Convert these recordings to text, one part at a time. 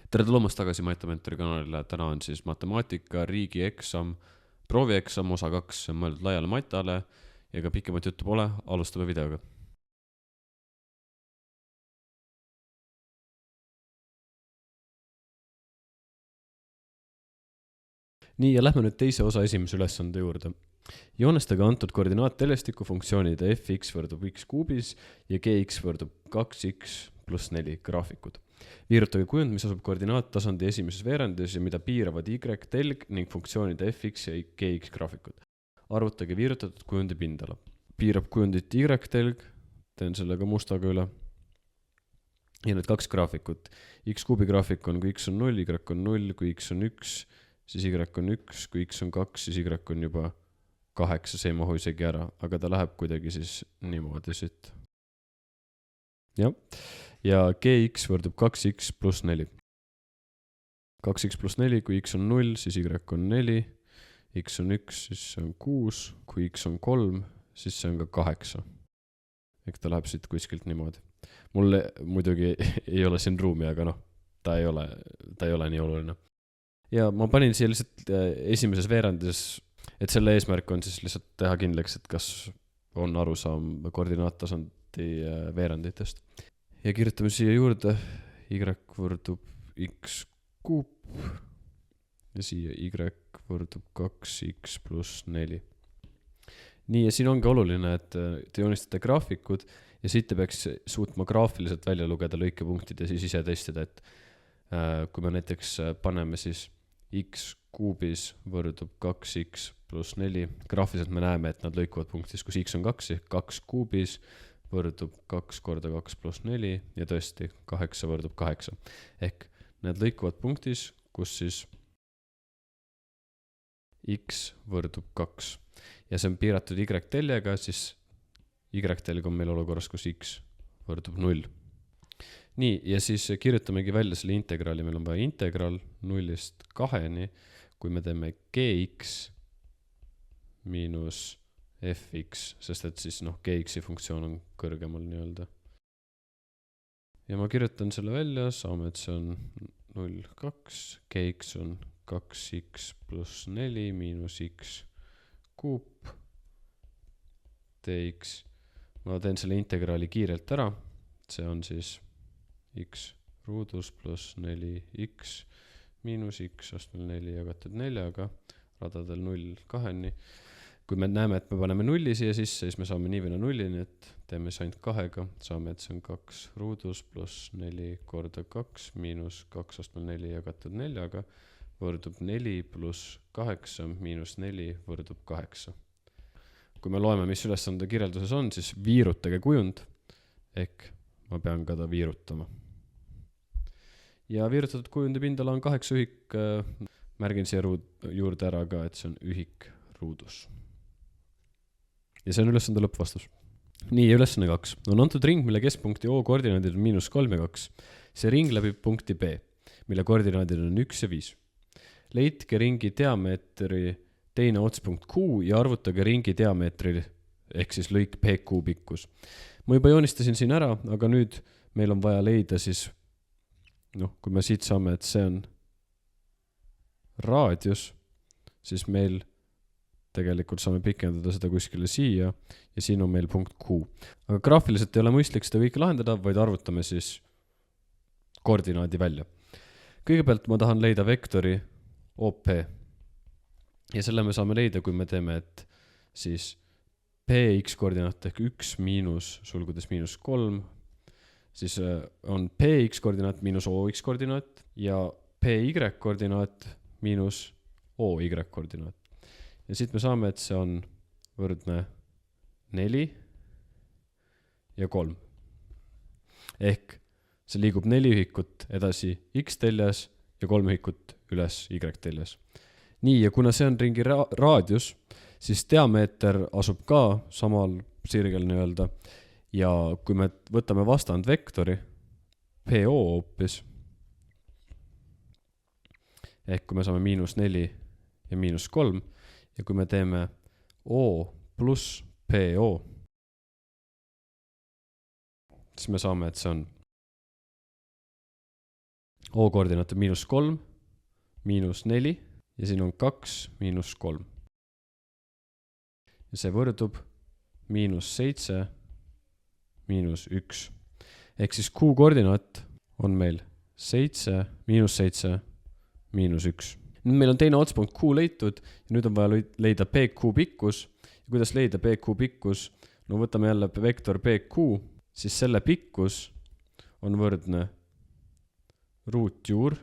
Tere tulemast tagasi Matementi kanalile. Täna on siis matemaatika, riigieksam, proovieksam osa 2, see on mõeldud laiale matale ja ka pikemat juttu pole, alustame videoga. Nii, ja lähme nüüd teise osa esimese ülesande juurde. Joonestage antud koordinaattelestiku funktsioonide fx võrdub x kuubis ja gx võrdub 2x pluss 4 graafikud. Viirutage kujund, mis asub koordinaattasandi esimeses veerandis ja mida piiravad y telg ning funktsioonide fx ja gx graafikud. Arvutage viirutatud kujundi pindala. Piirab kujundit y telg, teen sellega mustaga üle. Ja need kaks graafikut. X kuubi graafik on, kui x on 0, y on 0, kui x on 1, siis y on 1, kui x on 2, siis y on juba 8, see ei mahu isegi ära, aga ta läheb kuidagi siis niimoodi siit. Ja gx võrdub 2x pluss 4. 2x pluss 4, kui x on 0, siis y on 4, x on 1, siis see on 6, kui x on 3, siis see on ka 8. Ehk ta läheb siit kuskilt niimoodi. Mulle muidugi ei ole siin ruumi, aga ta ei ole nii oluline. Ja ma panin siia lihtsalt esimeses veerandis, et selle eesmärk on siis lihtsalt teha kindlaks, et kas on arusaam koordinaattasandi veeranditest. Ja kirjutame siia juurde, y võrdub x kuup ja siia y võrdub 2x pluss 4. Nii, ja siin ongi oluline, et te joonistate graafikud ja siit te peaks suutma graafiliselt välja lugeda lõikepunktid ja siis ise testida, et kui me näiteks paneme siis x kuubis võrdub 2x pluss 4, graafiliselt me näeme, et nad lõikuvad punktis, kus x on 2, ehk 2 kuubis võrdub 2 korda 2 pluss 4 ja tõesti 8 võrdub 8. Ehk need lõikuvad punktis, kus siis x võrdub 2. Ja see on piiratud y teljega, siis y telg on meil olukorras, kus x võrdub 0. Nii, ja siis kirjutamegi välja selle integraali. Meil on vaja integraal 0-st 2-ni, kui me teeme gx miinus fx, sest et siis gx'i funktsioon on kõrgemal nii-öelda. Ja ma kirjutan selle välja, saame, et see on 0,2, gx on 2x pluss 4 miinus x kuup dx. Ma teen selle integraali kiirelt ära, see on siis x ruudus pluss 4x miinus x astmel 4 jagatud 4-ga, radadel 0 2-ni. Kui me näeme, et me paneme 0 siia sisse, siis me saame nii või nullini, et teeme see ainult 2-ga, saame, et see on 2 ruudus pluss 4 korda 2 miinus 2 astmel 4 jagatud 4-ga võrdub 4 pluss 8 miinus 4 võrdub 8. Kui me loeme, mis ülesande kirjelduses on, siis viirutage kujund, ehk ma pean ka ta viirutama. Ja viirutatud kujundi pindala on 8 ühik, märgin siia juurde ära ka, et see on ühik ruudus. Ja see on ülesande lõppvastus. Nii, ja ülesanne 2. On antud ring, mille keskpunkti O koordinaadid on -3 ja 2. See ring läbib punkti B, mille koordinaadid on 1 ja 5. Leidke ringi diameetri teine otspunkt Q ja arvutage ringi diameetri ehk siis lõik PQ pikkus. Ma juba joonistasin siin ära, aga nüüd meil on vaja leida siis, kui me siit saame, et see on raadius, siis meil tegelikult saame pikendada seda kuskile siia ja siin on meil punkt Q. Aga graafiliselt ei ole mõistlik seda kõike lahendada, vaid arvutame siis koordinaadi välja. Kõigepealt ma tahan leida vektori OP ja selle me saame leida, kui me teeme, et siis px koordinaat ehk 1 miinus sulgudes -3, siis on px koordinaat miinus ox koordinaat ja py koordinaat miinus oy koordinaat. Ja siit me saame, et see on võrdne 4 ja 3. Ehk see liigub 4 ühikut edasi x teljes ja 3 ühikut üles y teljes. Nii, ja kuna see on ringi raadius, siis diameeter asub ka samal sirgel nii-öelda. Ja kui me võtame vastandvektori, PO hoopis, ehk kui me saame -4 ja -3, ja kui me teeme O pluss PO, siis me saame, et see on O koordinaat on -3, -4 ja siin on 2, -3. Ja see võrdub -7, -1. Ehk siis Q koordinaat on meil 7, -7, -1. Nüüd meil on teine otspunkt Q leitud ja nüüd on vaja leida PQ pikkus. Ja kuidas leida PQ pikkus? No võtame jälle vektor PQ, siis selle pikkus on võrdne ruutjuur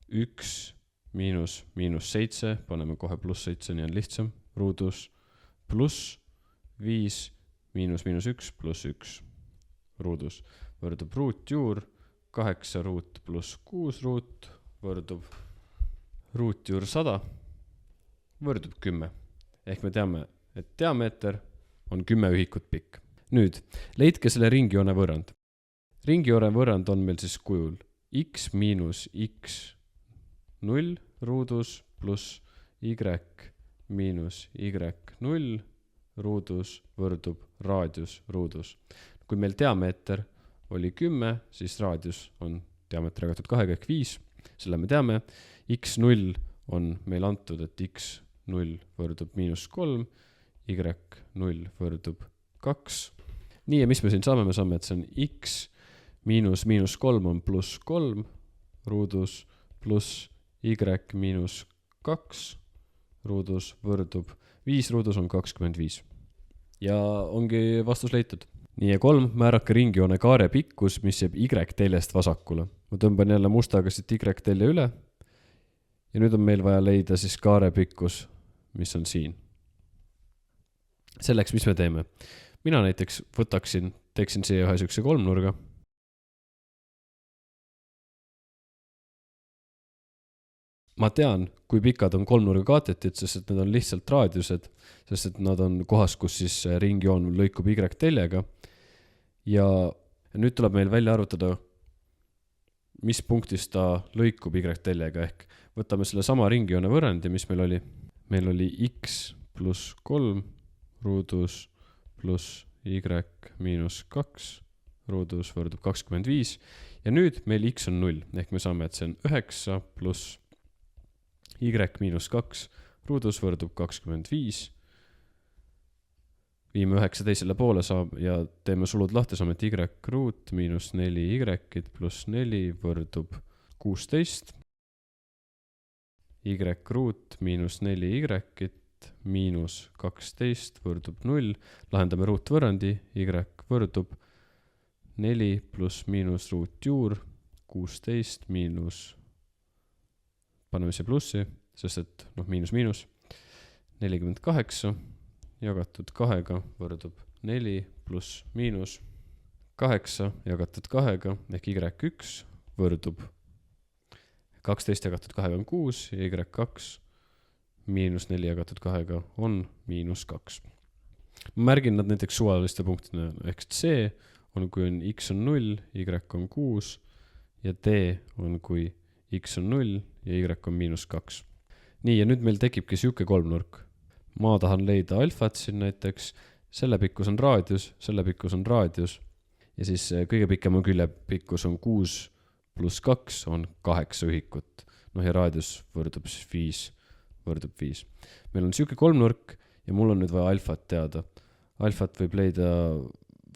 1 miinus -7, paneme kohe +7, nii on lihtsam, ruudus pluss 5 miinus -1 pluss 1 ruudus võrdub ruutjuur 8 ruut pluss 6 ruut võrdub ruutjuur 100 võrdub 10. Ehk me teame, et diameeter on 10 ühikut pikk. Nüüd, leidke selle ringjoone võrrand. Ringjoone võrrand on meil siis kujul x miinus x 0 ruudus pluss y miinus y 0 ruudus võrdub raadius ruudus. Kui meil diameeter oli 10, siis raadius on diameeter jagatud 2 ehk 5. Selle me teame, x0 on meil antud, et x0 võrdub -3, y0 võrdub 2. Nii, ja mis me siin saame? Me saame, et see on x miinus -3 on +3 ruudus pluss y miinus 2 ruudus võrdub 5 ruudus on 25. Ja ongi vastus leitud. Nii, ja 3, määrake ringjoone kaare pikkus, mis jääb y-teljest vasakule. Ma tõmban jälle mustaga siit y-telje üle. Ja nüüd on meil vaja leida siis kaare pikkus, mis on siin. Selleks, mis me teeme? Mina näiteks teeksin siia ühe sükse kolmnurga. Ma tean, kui pikad on kolmnurga kaatetid, sest et need on lihtsalt raadiused, sest et nad on kohas, kus siis ringjoon lõikub y-teljega. Ja nüüd tuleb meil välja arvutada, mis punktis ta lõikub y-teljega, ehk võtame selle sama ringjoone võrrandi, mis meil oli. Meil oli x pluss 3 ruudus pluss y miinus 2 ruudus võrdub 25. Ja nüüd meil x on 0, ehk me saame, et see on 9 pluss y miinus 2 ruudus võrdub 25. Viime 9 teisele poole ja teeme sulud lahti, saame, et y ruut miinus 4y pluss 4 võrdub 16. Y ruut miinus 4y miinus 12 võrdub 0. Lahendame ruutvõrrandi, y võrdub 4 pluss miinus ruutjuur 16 miinus, paneme see plussi, sest et miinus 48 jagatud 2 võrdub 4 pluss miinus 8 jagatud 2 ehk y1 võrdub 12 jagatud 2 on 6 ja y2 miinus 4 jagatud 2 on miinus 2. Ma märgin nad näiteks suvaliste punktidena, ehk C on, kui on x on 0, y on 6 ja D on, kui x on 0 ja y on miinus 2. Nii, ja nüüd meil tekibki siuke kolmnurk. Ma tahan leida alfat siin näiteks, selle pikkus on raadius, selle pikkus on raadius ja siis kõige pikema külje pikkus on 6 pluss 2 on 8 ühikut. Ja raadius võrdub siis 5, võrdub 5. Meil on siuke kolmnurk ja mul on nüüd vaja alfat teada. Alfat võib leida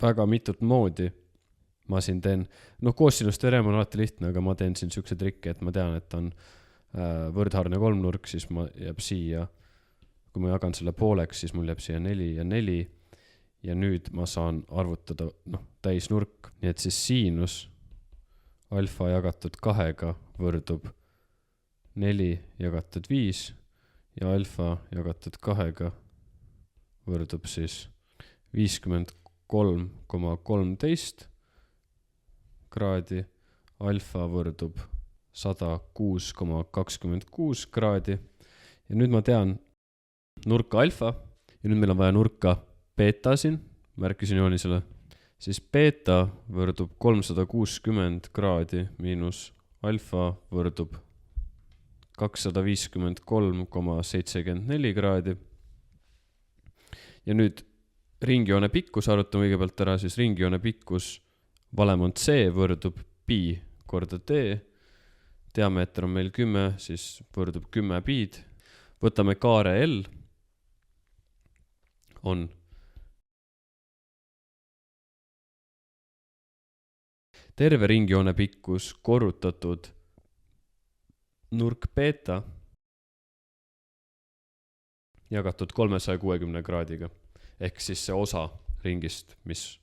väga mitut moodi. Ma siin teen, koossinusteoreem on alati lihtne, aga ma teen siin siukse trikke, et ma tean, et on võrdhaarne kolmnurk, siis ma jääb siia. Kui ma jagan selle pooleks, siis mul jääb siia 4 ja 4 ja nüüd ma saan arvutada täisnurk. Nii et siis siinus alfa jagatud 2 võrdub 4 jagatud 5 ja alfa jagatud 2 võrdub siis 53,13 kraadi, alfa võrdub 106,26 kraadi ja nüüd ma tean nurka alfa ja nüüd meil on vaja nurka beta siin, märkisin joonisele, siis beta võrdub 360 kraadi miinus alfa võrdub 253,74 kraadi. Ja nüüd ringjoone pikkus arvutame kõigepealt ära, siis ringjoone pikkus valem on C võrdub pi korda t, diameeter on meil 10, siis võrdub 10 piid. Võtame kaare L, on terve ringjoone pikkus korrutatud nurk beta jagatud 360 kraadiga. Ehk siis see osa ringist, mis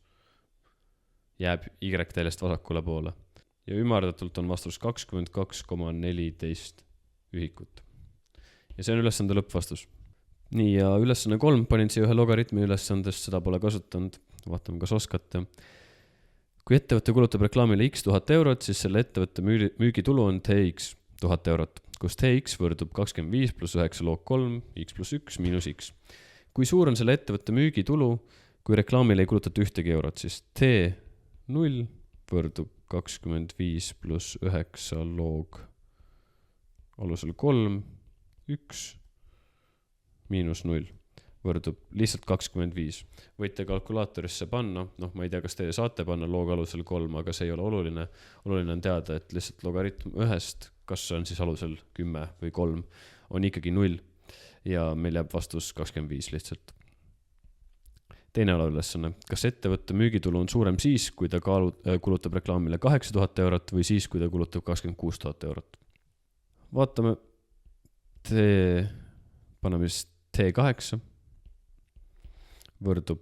jääb Y-teljest vasakule poole. Ja ümardatult on vastus 22,14 ühikut. Ja see on ülesande lõppvastus. Nii, ja ülesanne 3 panin siia ühe logaritmi ülesandest, seda pole kasutanud. Vaatame, kas oskate. Kui ettevõtte kulutab reklaamile x 1000 eurot, siis selle ettevõtte müügitulu on tx 1000 eurot, kus tx võrdub 25 pluss 9 log 3, x pluss 1 miinus x. Kui suur on selle ettevõtte müügitulu, kui reklaamile ei kulutata ühtegi eurot, siis t0 võrdub 25 pluss 9 log alusel 3, 1 miinus 0 võrdub lihtsalt 25. Võite kalkulaatorisse panna, ma ei tea, kas teie saate panna log alusel 3, aga see ei ole oluline. Oluline on teada, et lihtsalt logaritm ühest, kas see on siis alusel 10 või 3, on ikkagi 0 ja meil jääb vastus 25 lihtsalt. Teine alaülesanne. Kas ettevõtte müügitulu on suurem siis, kui ta kulutab reklaamile 8000 eurot või siis, kui ta kulutab 26 000 eurot? Vaatame. Paneme siis T8 võrdub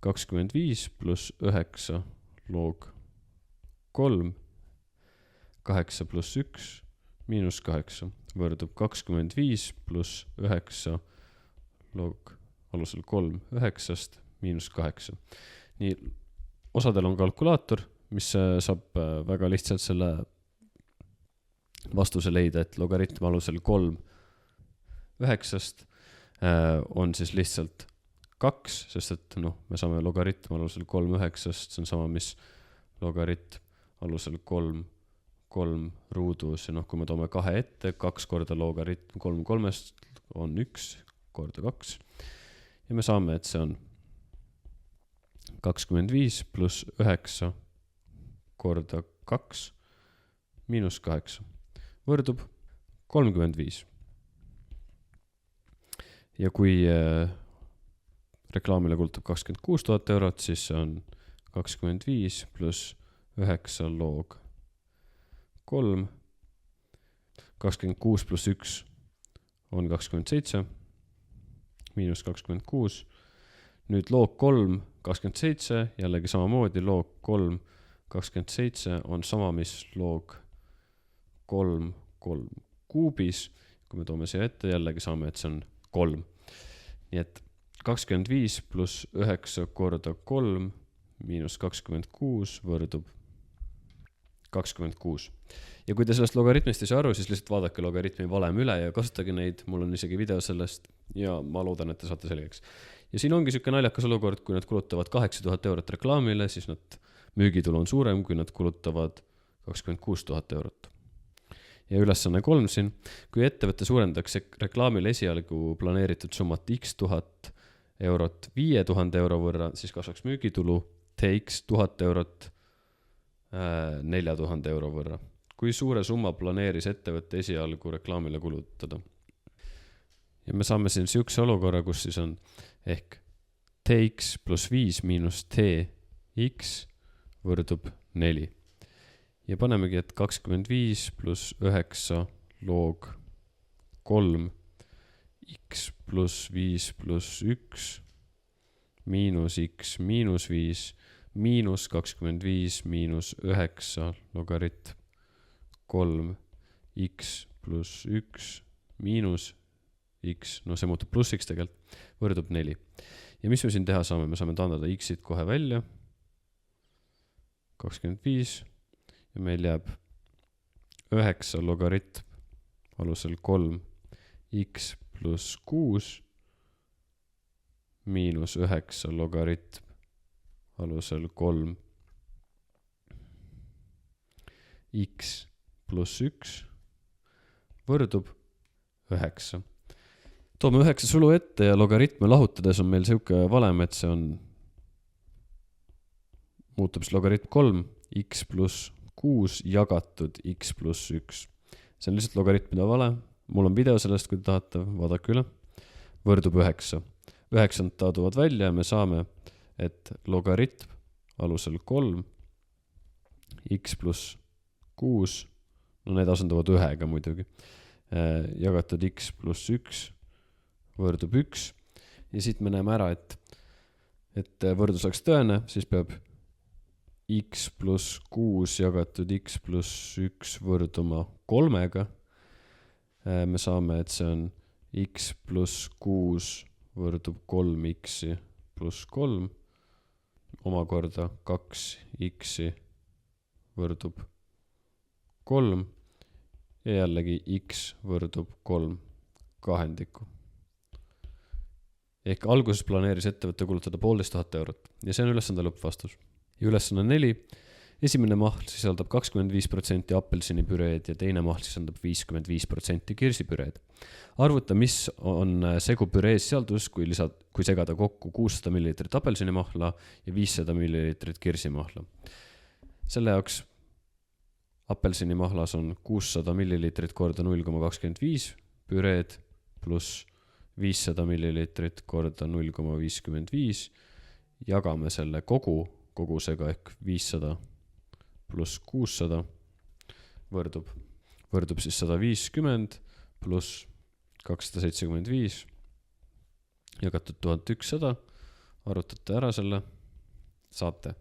25 pluss 9 log 3, 8 pluss 1 miinus 8 võrdub 25 pluss 9 log alusel 3, 9 miinus 8. Nii, osadel on kalkulaator, mis saab väga lihtsalt selle vastuse leida, et logaritm alusel 3, 9 on siis lihtsalt 2, sest et me saame logaritm alusel 3, 9, see on sama, mis logaritm alusel 3, 3 ruudus ja kui me toome 2 ette, 2 korda logaritm 3, 3 on 1 korda 2 ja me saame, et see on 25 pluss 9 korda 2 miinus 8 võrdub 35. Ja kui reklaamile kulutab 26 000 eurot, siis see on 25 pluss 9 log 3. 26 pluss 1 on 27 miinus 26. Nüüd log 3, 27, jällegi samamoodi log 3, 27 on sama, mis log 3, 3 kuubis. Kui me toome siia ette, jällegi saame, et see on 3. Nii et 25 pluss 9 korda 3 miinus 26 võrdub 26. Ja kui te sellest logaritmist ei saa aru, siis lihtsalt vaadake logaritmi valem üle ja kasutage neid. Mul on isegi video sellest ja ma loodan, et te saate selgeks. Ja siin ongi selline naljakas olukord, kui nad kulutavad 8000 eurot reklaamile, siis nad müügitulu on suurem, kui nad kulutavad 26 000 eurot. Ja ülesanne 3 siin, kui ettevõtte suurendaks reklaamile esialgu planeeritud summat x 1000 eurot 5000 euro võrra, siis kasvaks müügitulu tx 1000 eurot 4000 euro võrra. Kui suure summa planeeris ettevõtte esialgu reklaamile kulutada? Ja me saame siin sihukese olukorra, kus siis on ehk tx pluss 5 miinus tx võrdub 4. Ja panemegi, et 25 pluss 9 log 3 x pluss 5 pluss 1 miinus x miinus 5 miinus 25 miinus 9 logaritm 3 x pluss 1 miinus x, see muutub pluss x tegelikult, võrdub 4. Ja mis me siin teha saame? Me saame taandada x-id kohe välja. 25 ja meil jääb 9 logaritm alusel 3 x pluss 6 miinus 9 logaritm alusel 3 x pluss 1 võrdub 9. Toome 9 sulu ette ja logaritme lahutades on meil selline valem, et see on muutub siis logaritm 3 x pluss 6 jagatud x pluss 1. See on lihtsalt logaritmide vale. Mul on video sellest, kui te tahate, vaadake üle. Võrdub 9. 9 taduvad välja ja me saame, et logaritm alusel 3 x pluss 6, no need asenduvad 1-ga muidugi, jagatud x pluss 1 võrdub 1 ja siit me näeme ära, et võrdus oleks tõene, siis peab x pluss 6 jagatud x pluss 1 võrduma 3-ga. Me saame, et see on x pluss 6 võrdub 3x pluss 3, omakorda 2x võrdub 3 ja jällegi x võrdub 3 kahendikku. Ehk alguses planeeris ettevõtte kulutada 1500 eurot ja see on ülesande lõppvastus. Ja ülesanne 4. Esimene mahl sisaldab 25% apelsinipüreed ja teine mahl sisaldab 55% kirsipüreed. Arvuta, mis on segu püree sisaldus, kui segada kokku 600 ml apelsinimahla ja 500 ml kirsimahla. Selle jaoks apelsinimahlas on 600 ml korda 0,25 püreed pluss 500 ml korda 0,55. Jagame selle kogusega ehk 500 pluss 600 võrdub siis 150 pluss 275 jagatud 1100. Arvutate ära selle, saate.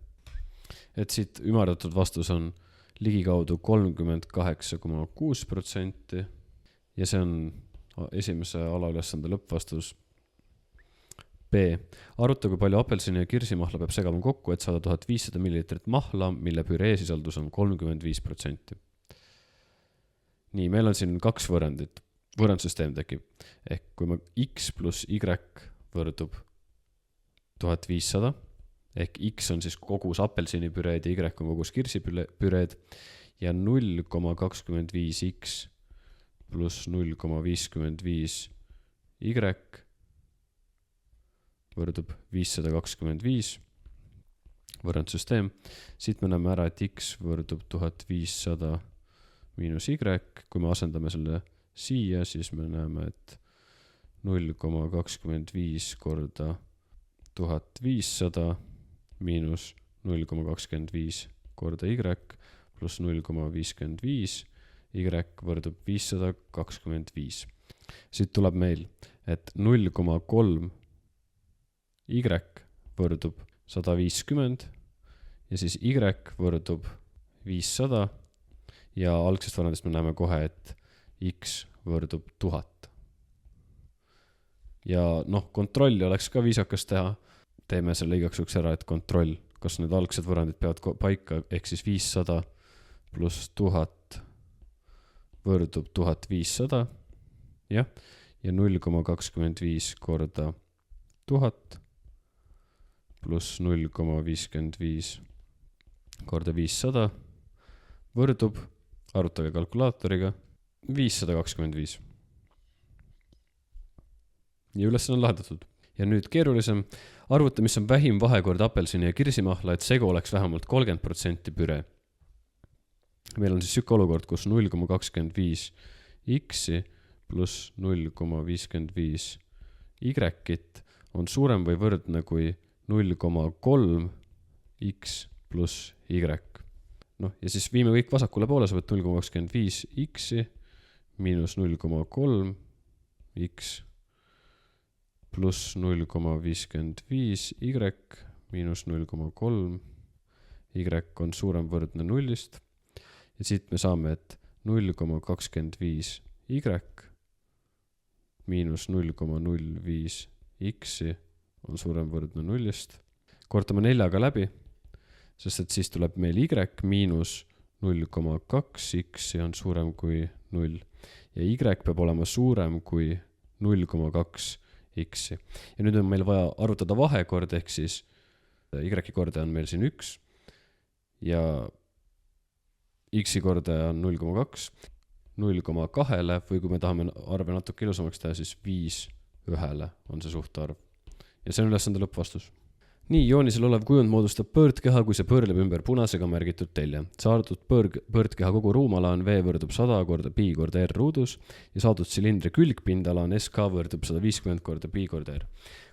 Et siit ümardatud vastus on ligikaudu 38,6% ja see on esimese alaülesande lõppvastus. B. Aruta, kui palju apelsini ja kirsimahla peab segama kokku, et saada 1500 ml mahla, mille püree sisaldus on 35%. Nii, meil on siin 2 võrrandit. Võrrandsüsteem tekib. Ehk kui me x pluss y võrdub 1500, ehk x on siis kogus apelsinipüreed ja y on kogus kirsipüreed ja 0,25x pluss 0,55 y võrdub 525 võrrandsüsteem. Siit me näeme ära, et x võrdub 1500 miinus y. Kui me asendame selle siia, siis me näeme, et 0,25 korda 1500 miinus 0,25 korda y pluss 0,55 y võrdub 525. Siit tuleb meil, et 0,3 y võrdub 150 ja siis y võrdub 500 ja algsest võrrandist me näeme kohe, et x võrdub 1000. Ja kontrolli oleks ka viisakas teha. Teeme selle igaks juhuks ära, et kontroll, kas need algsed võrrandid peavad paika, ehk siis 500 pluss 1000 võrdub 1500 ja 0,25 korda 1000 pluss 0,55 korda 500 võrdub, arutage kalkulaatoriga, 525. Ja ülesanne on lahendatud. Ja nüüd keerulisem, arvuta, mis on vähim vahekord apelsini ja kirsimahla, et segu oleks vähemalt 30% püree. Meil on siis siuke olukord, kus 0,25 x pluss 0,55 y-it on suurem või võrdne kui 0,3 x pluss y. Ja siis viime kõik vasakule poole, sa võt 0,25 x miinus 0,3 x pluss 0,55 y miinus 0,3 y on suurem võrdne 0-ist. Ja siit me saame, et 0,25 y miinus 0,05 x on suurem võrdne 0-ist. Kortame 4-ga läbi, sest et siis tuleb meil y miinus 0,2 x on suurem kui 0 ja y peab olema suurem kui 0,2 x. Ja nüüd on meil vaja arvutada vahekord, ehk siis y kordaja on meil siin 1 ja x kordaja on 0,2, 0,2-le või kui me tahame arve natuke ilusamaks teha, siis 5 1-le on see suhtarv. Ja see on ülesande lõppvastus. Nii, joonisel olev kujund moodustab pöördkeha, kui see pöörleb ümber punasega märgitud telje. Saadud pöördkeha kogu ruumala on V võrdub 100 korda pi korda R ruudus ja saadud silindri külgpindala on SK võrdub 150 korda pi korda R.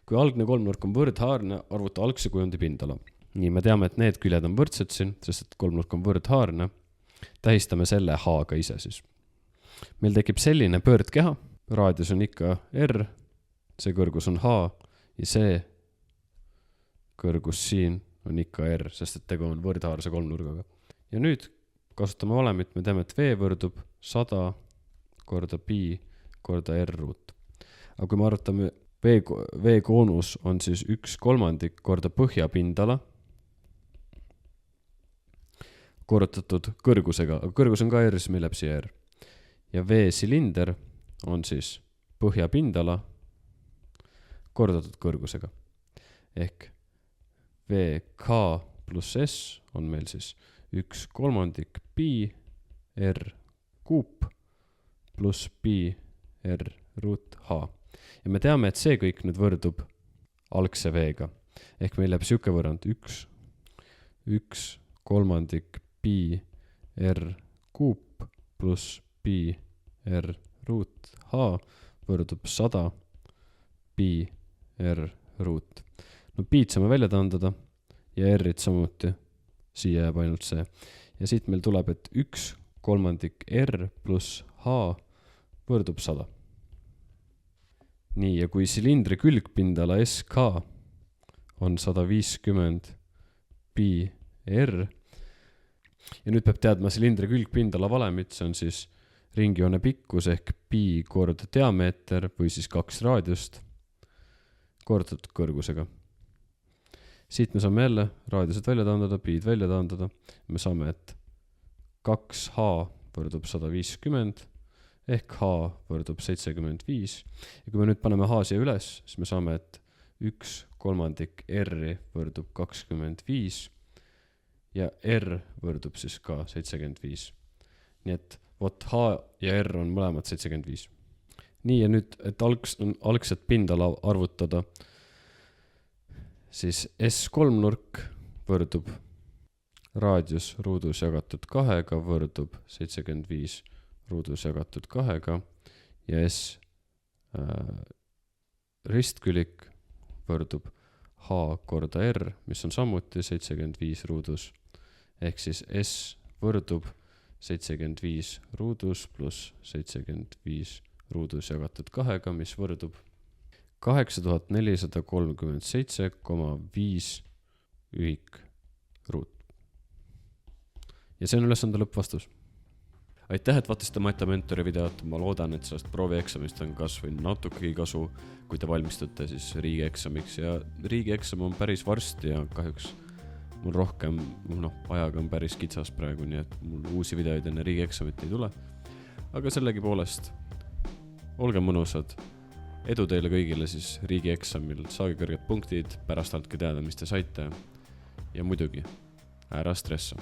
Kui algne kolmnurk on võrdhaarne, arvuta algse kujundi pindala. Nii, me teame, et need küljed on võrdsed siin, sest et kolmnurk on võrdhaarne. Tähistame selle H-ga ise siis. Meil tekib selline pöördkeha, raadius on ikka R, see kõrgus on H ja see kõrgus siin on ikka R, sest et tegu on võrdhaarse kolmnurgaga. Ja nüüd kasutame valemit, me teame, et V võrdub 100 korda pi korda R ruut. Aga kui me arvutame V koonus on siis 1/3 korda põhjapindala korrutatud kõrgusega, aga kõrgus on ka R, siis meil läheb siia R. Ja V silinder on siis põhjapindala korrutatud kõrgusega. Ehk VK pluss S on meil siis 1/3 pi R kuup pluss pi R ruut H. Ja me teame, et see kõik nüüd võrdub algse V-ga. Ehk meil läheb siuke võrrand 1/3 pi R kuup pluss pi R ruut H võrdub 100 pi R ruut. No piid saame välja taandada ja R-it samuti. Siia jääb ainult see. Ja siit meil tuleb, et 1/3 R pluss H võrdub 100. Nii, ja kui silindri külgpindala SK on 150 pi R ja nüüd peab teadma silindri külgpindala valemit, see on siis ringjoone pikkus ehk pi korda diameeter või siis 2 raadiust kordatud kõrgusega. Siit me saame jälle raadiused välja taandada, piid välja taandada. Me saame, et 2H võrdub 150 ehk H võrdub 75. Ja kui me nüüd paneme H siia üles, siis me saame, et 1/3 R võrdub 25 ja R võrdub siis ka 75. Nii et vot H ja R on mõlemad 75. Nii, ja nüüd, et algset pindala arvutada, siis S3-nurk võrdub raadius ruudus jagatud 2-ga võrdub 75 ruudus jagatud 2-ga ja S ristkülik võrdub H korda R, mis on samuti 75 ruudus. Ehk siis S võrdub 75 ruudus pluss 75 ruudus jagatud 2-ga, mis võrdub 8437,5 ühikruut. Ja see on ülesande lõppvastus. Aitäh, et vaatasite Matamentori videot. Ma loodan, et sellest proovieksamist on kas või natukegi kasu, kui te valmistute siis riigieksamiks. Ja riigieksam on päris varsti ja kahjuks mul rohkem, ajaga on päris kitsas praegu, nii et mul uusi videoid enne riigieksamit ei tule. Aga sellegi poolest, olge mõnusad. Edu teile kõigile siis riigieksamil, saage kõrged punktid, pärast andke teada, mis te saite ja muidugi ära stressa.